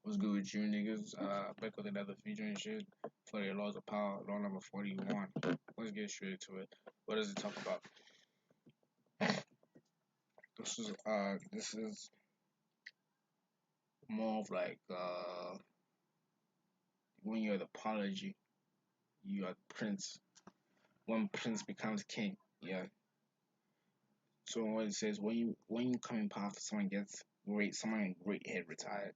What's good with you niggas? Back with another video and shit for the laws of power, law number 41. Let's get straight to it. What does it talk about? This is more of like when you're the apology, you are the prince. When prince becomes king. Yeah. So what it says when you come in power, someone great head retired.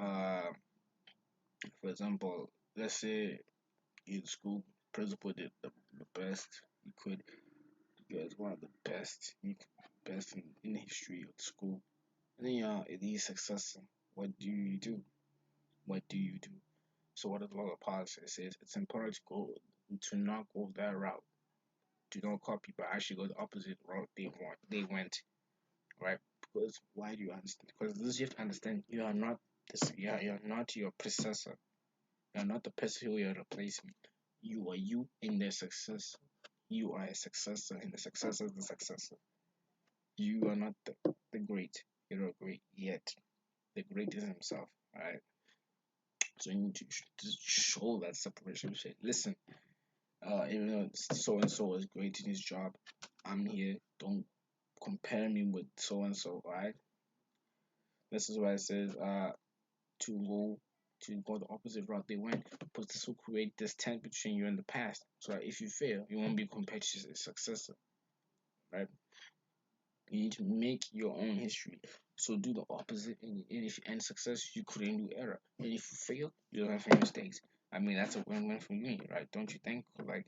Uh for example, let's say in school, principal did the best he could. You guys one of the best, best in the history of the school. And then you're the successor. What do you do? What do you do? So what the law of policy says, it's important to not go that route. Do not call people actually go the opposite route they went, right? Because why do you understand? Because this you have to understand you are not this you're not your predecessor. You're not the person who you're replacing. You are you in their success. You are a successor and the successor is the successor. You are not the great. You're not great yet. The great is himself. Alright. So you need to show that separation. Say, listen, even though so and so is great in his job, I'm here. Don't compare me with so and so. Alright. This is why it says to go the opposite route they went, because this will create distance between you and the past. So that if you fail, you won't be compared to a successor. Right. You need to make your own history. So do the opposite, and if you end success, you couldn't do error. And if you fail, you learn from mistakes. I mean, that's a win-win for me, right? Don't you think? Like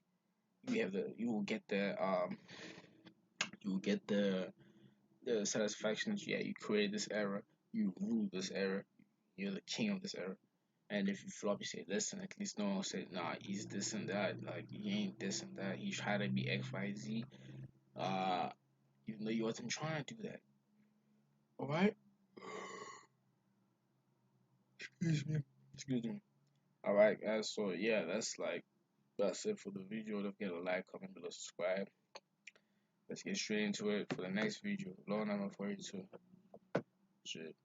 you will get the satisfaction that yeah, you created this error, you ruled this error, you're the king of this error. And if you flop, you say, listen, at least no one said, nah, he's this and that. Like he ain't this and that. He tried to be X, Y, Z. Uh, even though you wasn't trying to do that. All right. Excuse me. Excuse me. All right, guys. So yeah, that's it for the video. Don't forget to like, comment below, subscribe. Let's get straight into it for the next video. Law number 42. Shit.